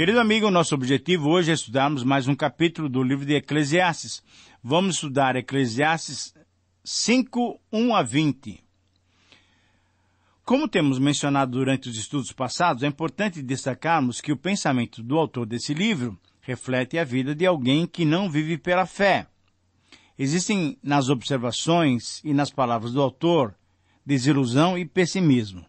Querido amigo, nosso objetivo hoje é estudarmos mais um capítulo do livro de Eclesiastes. Vamos estudar Eclesiastes 5, 1 a 20. Como temos mencionado durante os estudos passados, é importante destacarmos que o pensamento do autor desse livro reflete a vida de alguém que não vive pela fé. Existem nas observações e nas palavras do autor desilusão e pessimismo.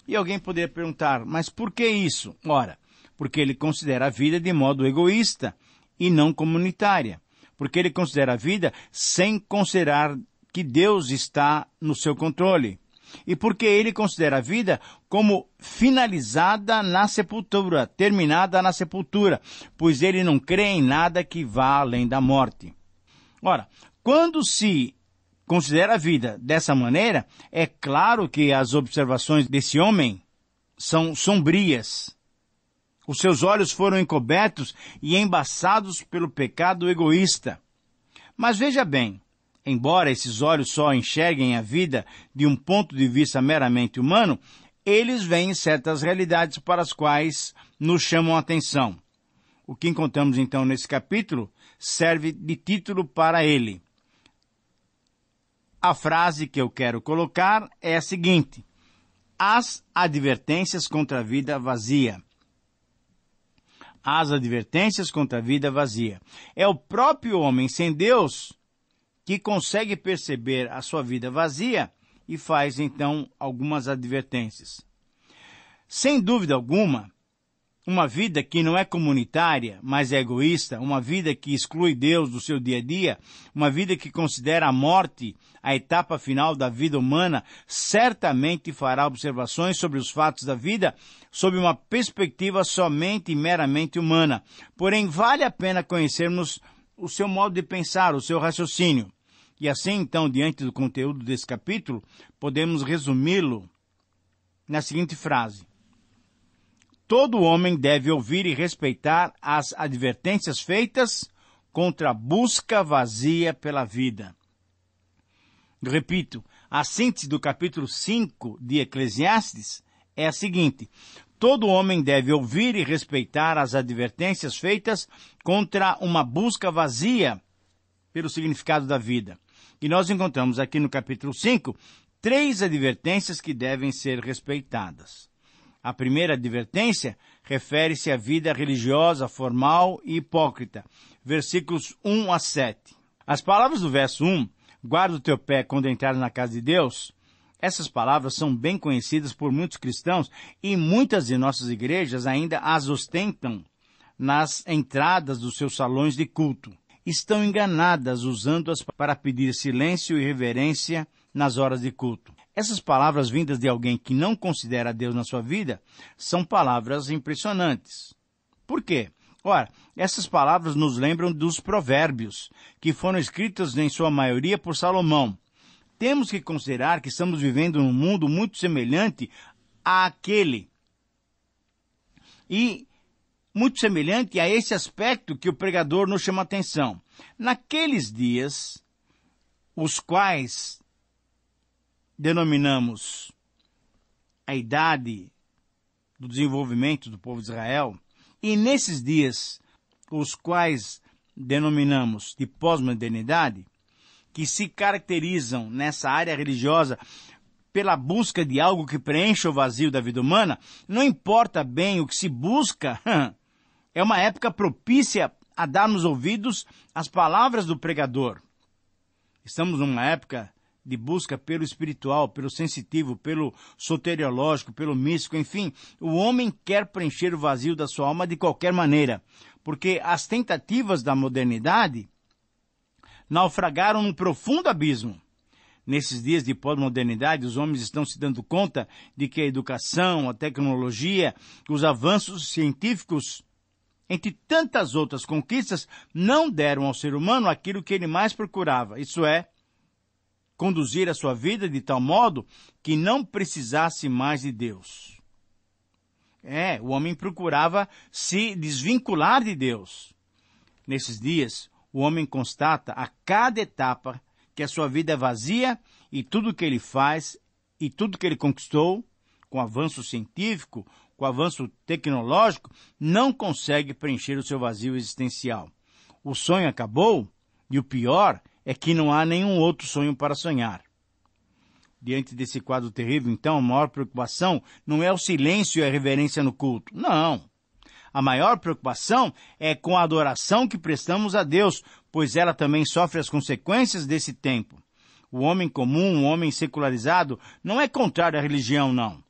E alguém poderia perguntar, mas por que isso? Ora, porque ele considera a vida de modo egoísta e não comunitária. Porque ele considera a vida sem considerar que Deus está no seu controle. E porque ele considera a vida como finalizada na sepultura, terminada na sepultura, pois ele não crê em nada que vá além da morte. Ora, quando se considera a vida dessa maneira, é claro que as observações desse homem são sombrias. Os seus olhos foram encobertos e embaçados pelo pecado egoísta. Mas veja bem, embora esses olhos só enxerguem a vida de um ponto de vista meramente humano, eles veem certas realidades para as quais nos chamam a atenção. O que encontramos então nesse capítulo serve de título para ele. A frase que eu quero colocar é a seguinte: as advertências contra a vida vazia. As advertências contra a vida vazia. É o próprio homem sem Deus que consegue perceber a sua vida vazia e faz, então, algumas advertências. Sem dúvida alguma, uma vida que não é comunitária, mas é egoísta, uma vida que exclui Deus do seu dia a dia, uma vida que considera a morte a etapa final da vida humana, certamente fará observações sobre os fatos da vida sob uma perspectiva somente e meramente humana. Porém, vale a pena conhecermos o seu modo de pensar, o seu raciocínio. E assim, então, diante do conteúdo desse capítulo, podemos resumi-lo na seguinte frase: todo homem deve ouvir e respeitar as advertências feitas contra a busca vazia pela vida. Repito, a síntese do capítulo 5 de Eclesiastes é a seguinte: todo homem deve ouvir e respeitar as advertências feitas contra uma busca vazia pelo significado da vida. E nós encontramos aqui no capítulo 5 três advertências que devem ser respeitadas. A primeira advertência refere-se à vida religiosa, formal e hipócrita. Versículos 1 a 7. As palavras do verso 1, guarda o teu pé quando entrares na casa de Deus, essas palavras são bem conhecidas por muitos cristãos e muitas de nossas igrejas ainda as ostentam nas entradas dos seus salões de culto. Estão enganadas usando-as para pedir silêncio e reverência nas horas de culto. Essas palavras vindas de alguém que não considera Deus na sua vida são palavras impressionantes. Por quê? Ora, essas palavras nos lembram dos provérbios, que foram escritos em sua maioria por Salomão. Temos que considerar que estamos vivendo num mundo muito semelhante àquele. E muito semelhante a esse aspecto que o pregador nos chama a atenção. Naqueles dias, os quais denominamos a idade do desenvolvimento do povo de Israel, e nesses dias, os quais denominamos de pós-modernidade, que se caracterizam nessa área religiosa pela busca de algo que preencha o vazio da vida humana, não importa bem o que se busca, é uma época propícia a darmos ouvidos às palavras do pregador. Estamos numa época de busca pelo espiritual, pelo sensitivo, pelo soteriológico, pelo místico, enfim. O homem quer preencher o vazio da sua alma de qualquer maneira, porque as tentativas da modernidade naufragaram num profundo abismo. Nesses dias de pós-modernidade, os homens estão se dando conta de que a educação, a tecnologia, os avanços científicos, entre tantas outras conquistas, não deram ao ser humano aquilo que ele mais procurava, isso é, conduzir a sua vida de tal modo que não precisasse mais de Deus. O homem procurava se desvincular de Deus. Nesses dias, o homem constata a cada etapa que a sua vida é vazia e tudo que ele faz e tudo que ele conquistou, com o avanço científico, com o avanço tecnológico, não consegue preencher o seu vazio existencial. O sonho acabou e o pior é que não há nenhum outro sonho para sonhar. Diante desse quadro terrível, então, a maior preocupação não é o silêncio e a reverência no culto. Não. A maior preocupação é com a adoração que prestamos a Deus, pois ela também sofre as consequências desse tempo. O homem comum, o homem secularizado, não é contrário à religião, não.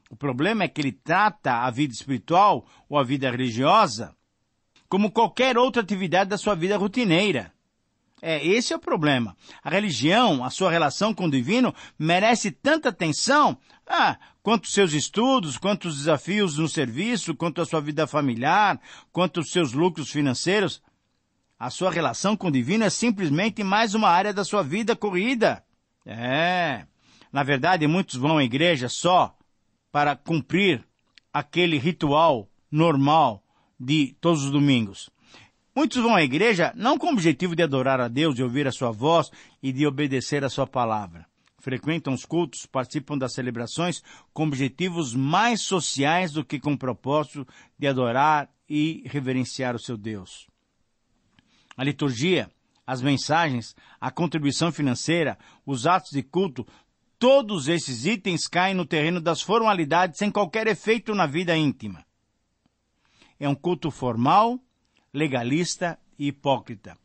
O problema é que ele trata a vida espiritual ou a vida religiosa como qualquer outra atividade da sua vida rotineira. Esse é o problema. A religião, a sua relação com o divino, merece tanta atenção, quanto os seus estudos, quanto os desafios no serviço, quanto a sua vida familiar, quanto os seus lucros financeiros. A sua relação com o divino é simplesmente mais uma área da sua vida corrida. Na verdade, muitos vão à igreja só para cumprir aquele ritual normal de todos os domingos. Muitos vão à igreja não com o objetivo de adorar a Deus, de ouvir a sua voz e de obedecer a sua palavra. Frequentam os cultos, participam das celebrações com objetivos mais sociais do que com o propósito de adorar e reverenciar o seu Deus. A liturgia, as mensagens, a contribuição financeira, os atos de culto, todos esses itens caem no terreno das formalidades sem qualquer efeito na vida íntima. É um culto formal, legalista e hipócrita.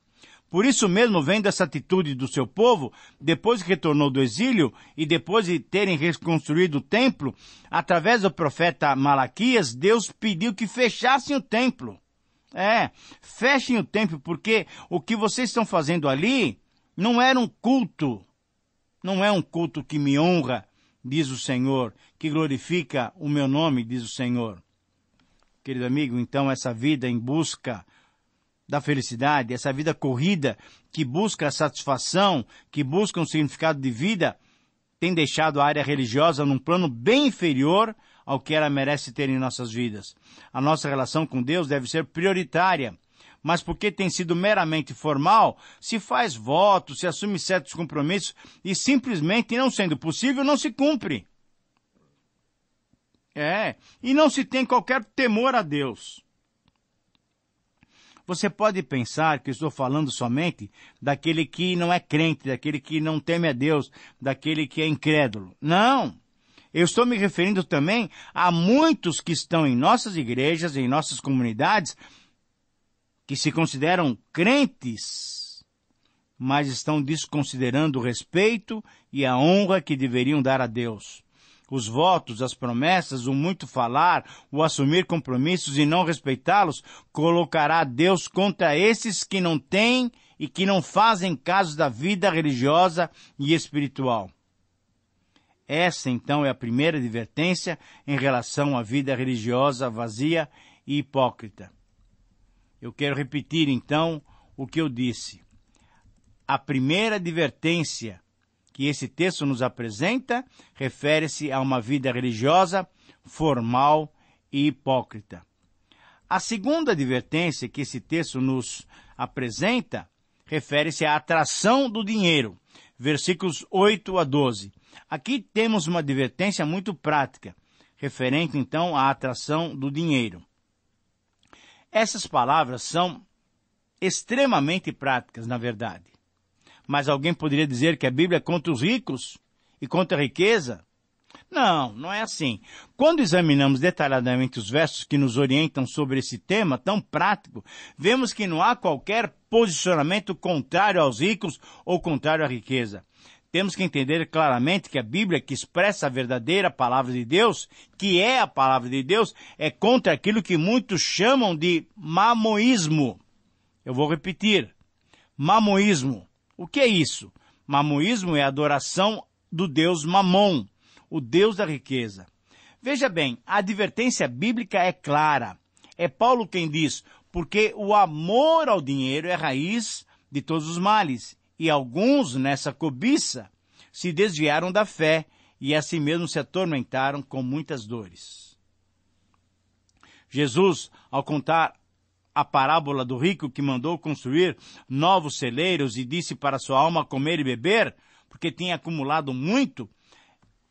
Por isso mesmo, vendo essa atitude do seu povo, depois que retornou do exílio e depois de terem reconstruído o templo, através do profeta Malaquias, Deus pediu que fechassem o templo. Fechem o templo, porque o que vocês estão fazendo ali não era um culto. Não é um culto que me honra, diz o Senhor, que glorifica o meu nome, diz o Senhor. Querido amigo, então essa vida em busca da felicidade, essa vida corrida, que busca a satisfação, que busca um significado de vida, tem deixado a área religiosa num plano bem inferior ao que ela merece ter em nossas vidas. A nossa relação com Deus deve ser prioritária, mas porque tem sido meramente formal, se faz votos, se assume certos compromissos e simplesmente, não sendo possível, não se cumpre. E não se tem qualquer temor a Deus. Você pode pensar que eu estou falando somente daquele que não é crente, daquele que não teme a Deus, daquele que é incrédulo. Não! Eu estou me referindo também a muitos que estão em nossas igrejas, em nossas comunidades, que se consideram crentes, mas estão desconsiderando o respeito e a honra que deveriam dar a Deus. Os votos, as promessas, o muito falar, o assumir compromissos e não respeitá-los, colocará Deus contra esses que não têm e que não fazem caso da vida religiosa e espiritual. Essa, então, é a primeira advertência em relação à vida religiosa vazia e hipócrita. Eu quero repetir, então, o que eu disse. A primeira advertência que esse texto nos apresenta refere-se a uma vida religiosa, formal e hipócrita. A segunda advertência que esse texto nos apresenta refere-se à atração do dinheiro, versículos 8 a 12. Aqui temos uma advertência muito prática, referente então à atração do dinheiro. Essas palavras são extremamente práticas, na verdade. Mas alguém poderia dizer que a Bíblia é contra os ricos e contra a riqueza? Não, não é assim. Quando examinamos detalhadamente os versos que nos orientam sobre esse tema tão prático, vemos que não há qualquer posicionamento contrário aos ricos ou contrário à riqueza. Temos que entender claramente que a Bíblia, que expressa a verdadeira palavra de Deus, que é a palavra de Deus, é contra aquilo que muitos chamam de mamoísmo. Eu vou repetir. Mamoísmo. O que é isso? Mamoísmo é a adoração do Deus Mamon, o Deus da riqueza. Veja bem, a advertência bíblica é clara. É Paulo quem diz, porque o amor ao dinheiro é raiz de todos os males. E alguns, nessa cobiça, se desviaram da fé e assim mesmo se atormentaram com muitas dores. Jesus, ao contar a parábola do rico que mandou construir novos celeiros e disse para sua alma comer e beber, porque tinha acumulado muito,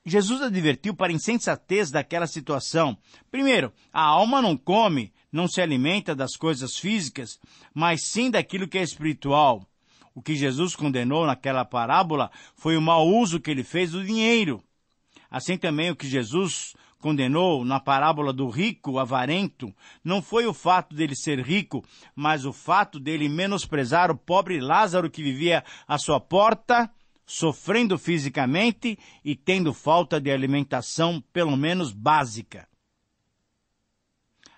Jesus advertiu para a insensatez daquela situação. Primeiro, a alma não come, não se alimenta das coisas físicas, mas sim daquilo que é espiritual. O que Jesus condenou naquela parábola foi o mau uso que ele fez do dinheiro. Assim também o que Jesus condenou na parábola do rico avarento não foi o fato dele ser rico, mas o fato dele menosprezar o pobre Lázaro que vivia à sua porta, sofrendo fisicamente e tendo falta de alimentação, pelo menos básica.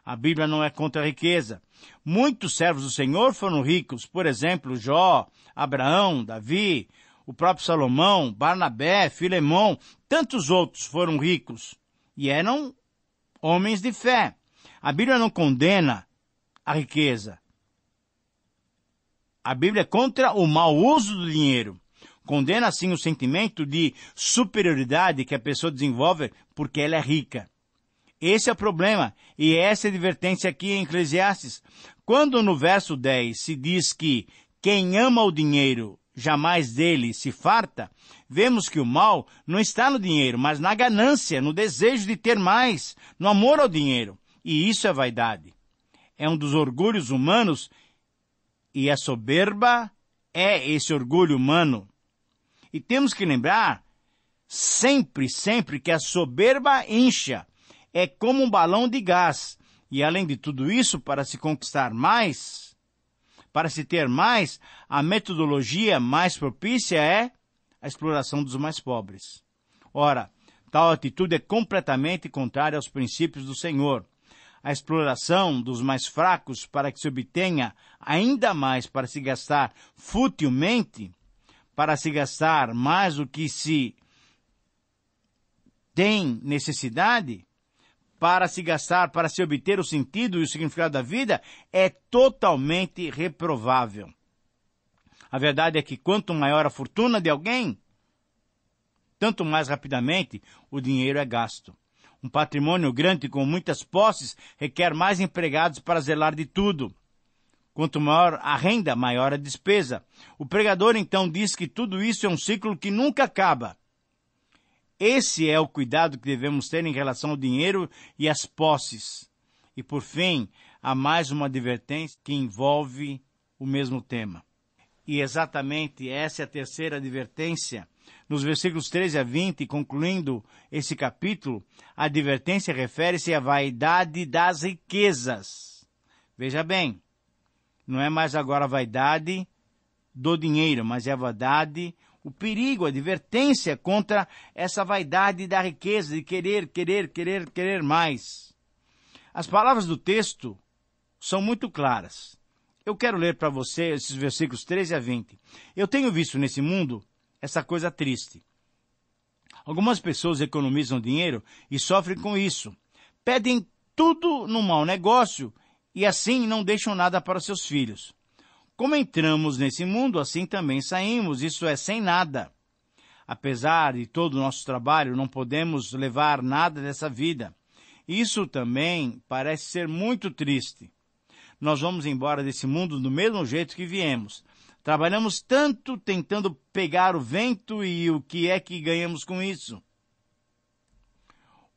A Bíblia não é contra a riqueza. Muitos servos do Senhor foram ricos, por exemplo, Jó, Abraão, Davi, o próprio Salomão, Barnabé, Filemão, tantos outros foram ricos e eram homens de fé. A Bíblia não condena a riqueza. A Bíblia é contra o mau uso do dinheiro. Condena, sim, o sentimento de superioridade que a pessoa desenvolve porque ela é rica. Esse é o problema, e essa é a advertência aqui em Eclesiastes. Quando no verso 10 se diz que quem ama o dinheiro jamais dele se farta, vemos que o mal não está no dinheiro, mas na ganância, no desejo de ter mais, no amor ao dinheiro. E isso é vaidade. É um dos orgulhos humanos, e a soberba é esse orgulho humano. E temos que lembrar sempre que a soberba incha. É como um balão de gás. E além de tudo isso, para se conquistar mais, para se ter mais, a metodologia mais propícia é a exploração dos mais pobres. Ora, tal atitude é completamente contrária aos princípios do Senhor. A exploração dos mais fracos para que se obtenha ainda mais para se gastar futilmente, para se gastar mais do que se tem necessidade, para se gastar, para se obter o sentido e o significado da vida, é totalmente reprovável. A verdade é que quanto maior a fortuna de alguém, tanto mais rapidamente o dinheiro é gasto. Um patrimônio grande com muitas posses requer mais empregados para zelar de tudo. Quanto maior a renda, maior a despesa. O pregador então diz que tudo isso é um ciclo que nunca acaba. Esse é o cuidado que devemos ter em relação ao dinheiro e às posses. E por fim, há mais uma advertência que envolve o mesmo tema. E exatamente essa é a terceira advertência. Nos versículos 13 a 20, concluindo esse capítulo, a advertência refere-se à vaidade das riquezas. Veja bem, não é mais agora a vaidade do dinheiro, mas é a vaidade, o perigo, a advertência contra essa vaidade da riqueza, de querer mais. As palavras do texto são muito claras. Eu quero ler para você esses versículos 13 a 20. Eu tenho visto nesse mundo essa coisa triste. Algumas pessoas economizam dinheiro e sofrem com isso. Pedem tudo no mau negócio e assim não deixam nada para os seus filhos. Como entramos nesse mundo, assim também saímos, isso é, sem nada. Apesar de todo o nosso trabalho, não podemos levar nada dessa vida. Isso também parece ser muito triste. Nós vamos embora desse mundo do mesmo jeito que viemos. Trabalhamos tanto tentando pegar o vento e o que é que ganhamos com isso?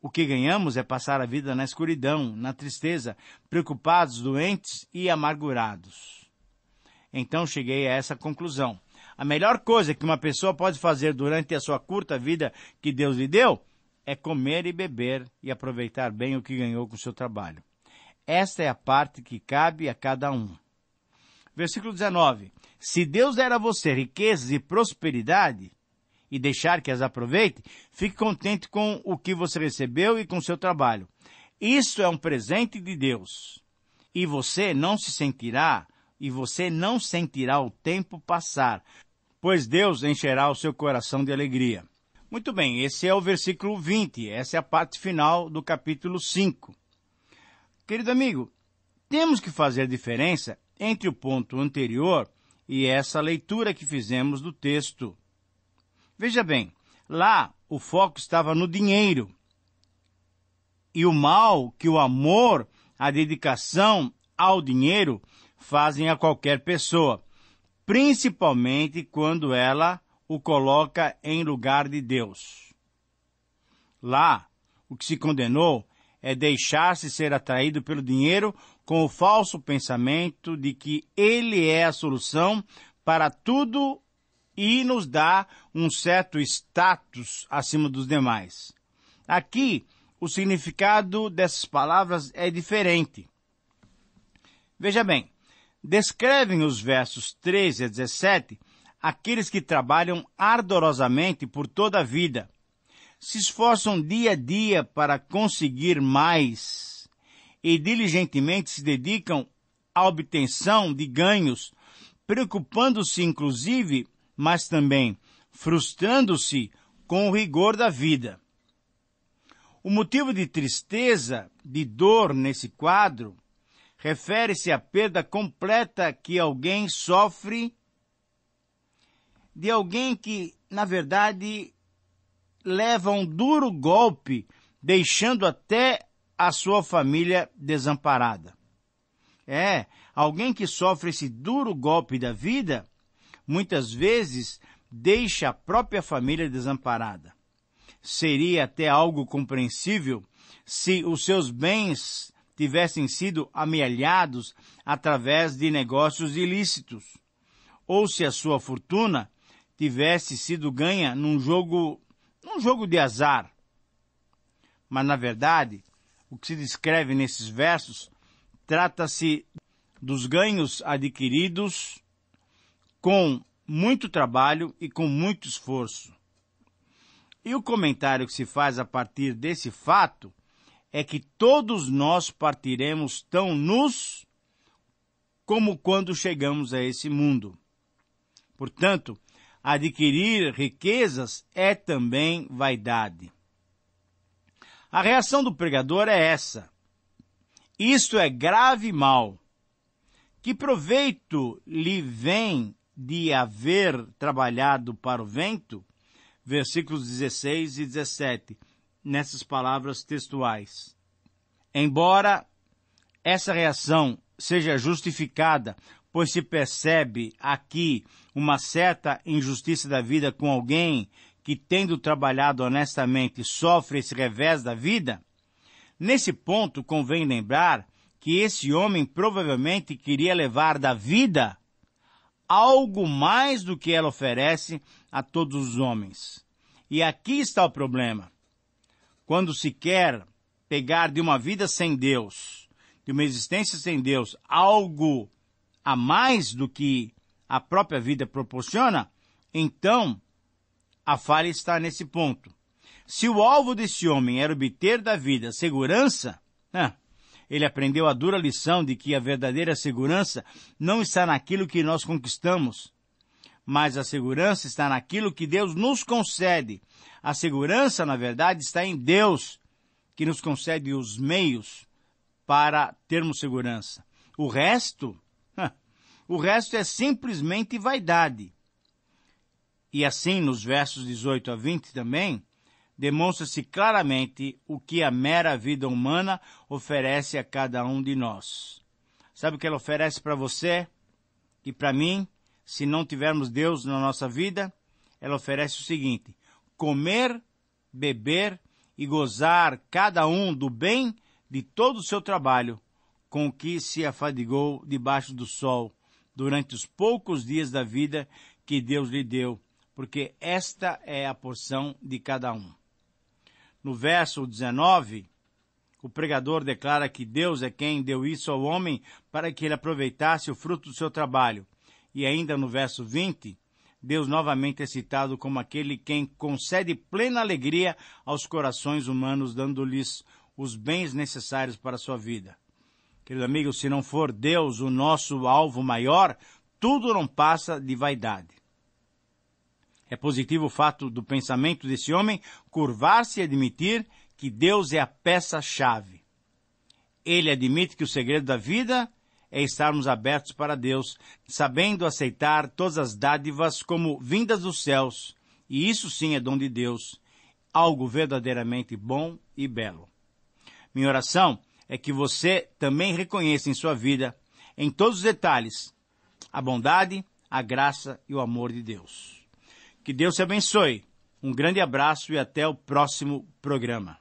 O que ganhamos é passar a vida na escuridão, na tristeza, preocupados, doentes e amargurados. Então cheguei a essa conclusão. A melhor coisa que uma pessoa pode fazer durante a sua curta vida que Deus lhe deu é comer e beber e aproveitar bem o que ganhou com o seu trabalho. Esta é a parte que cabe a cada um. Versículo 19. Se Deus der a você riquezas e prosperidade e deixar que as aproveite, fique contente com o que você recebeu e com o seu trabalho. Isso é um presente de Deus. E você não sentirá o tempo passar, pois Deus encherá o seu coração de alegria. Muito bem, esse é o versículo 20, essa é a parte final do capítulo 5. Querido amigo, temos que fazer diferença entre o ponto anterior e essa leitura que fizemos do texto. Veja bem, lá o foco estava no dinheiro. E o mal que o amor, a dedicação ao dinheiro fazem a qualquer pessoa, principalmente quando ela o coloca em lugar de Deus. Lá, o que se condenou é deixar-se ser atraído pelo dinheiro com o falso pensamento de que ele é a solução para tudo e nos dá um certo status acima dos demais. Aqui, o significado dessas palavras é diferente. Veja bem, descrevem os versos 13 a 17 aqueles que trabalham ardorosamente por toda a vida, se esforçam dia a dia para conseguir mais e diligentemente se dedicam à obtenção de ganhos, preocupando-se inclusive, mas também frustrando-se com o rigor da vida. O motivo de tristeza, de dor nesse quadro, refere-se à perda completa que alguém sofre de alguém que, na verdade, leva um duro golpe, deixando até a sua família desamparada. Alguém que sofre esse duro golpe da vida, muitas vezes deixa a própria família desamparada. Seria até algo compreensível se os seus bens tivessem sido amealhados através de negócios ilícitos, ou se a sua fortuna tivesse sido ganha num jogo de azar. Mas, na verdade, o que se descreve nesses versos trata-se dos ganhos adquiridos com muito trabalho e com muito esforço. E o comentário que se faz a partir desse fato é que todos nós partiremos tão nus como quando chegamos a esse mundo. Portanto, adquirir riquezas é também vaidade. A reação do pregador é essa: isto é grave mal. Que proveito lhe vem de haver trabalhado para o vento? Versículos 16 e 17, nessas palavras textuais. Embora essa reação seja justificada, pois se percebe aqui uma certa injustiça da vida com alguém que, tendo trabalhado honestamente, sofre esse revés da vida, nesse ponto convém lembrar que esse homem provavelmente queria levar da vida algo mais do que ela oferece a todos os homens. E aqui está o problema. Quando se quer pegar de uma vida sem Deus, de uma existência sem Deus, algo a mais do que a própria vida proporciona, então a falha está nesse ponto. Se o alvo desse homem era obter da vida segurança, ele aprendeu a dura lição de que a verdadeira segurança não está naquilo que nós conquistamos, mas a segurança está naquilo que Deus nos concede. A segurança, na verdade, está em Deus, que nos concede os meios para termos segurança. O resto é simplesmente vaidade. E assim, nos versos 18 a 20 também, demonstra-se claramente o que a mera vida humana oferece a cada um de nós. Sabe o que ela oferece para você e para mim, se não tivermos Deus na nossa vida? Ela oferece o seguinte: comer, beber e gozar cada um do bem de todo o seu trabalho, com que se afadigou debaixo do sol, durante os poucos dias da vida que Deus lhe deu, porque esta é a porção de cada um. No verso 19, o pregador declara que Deus é quem deu isso ao homem para que ele aproveitasse o fruto do seu trabalho. E ainda no verso 20, Deus novamente é citado como aquele quem concede plena alegria aos corações humanos, dando-lhes os bens necessários para a sua vida. Querido amigo, se não for Deus o nosso alvo maior, tudo não passa de vaidade. É positivo o fato do pensamento desse homem curvar-se e admitir que Deus é a peça-chave. Ele admite que o segredo da vida é estarmos abertos para Deus, sabendo aceitar todas as dádivas como vindas dos céus, e isso sim é dom de Deus, algo verdadeiramente bom e belo. Minha oração é que você também reconheça em sua vida, em todos os detalhes, a bondade, a graça e o amor de Deus. Que Deus te abençoe. Um grande abraço e até o próximo programa.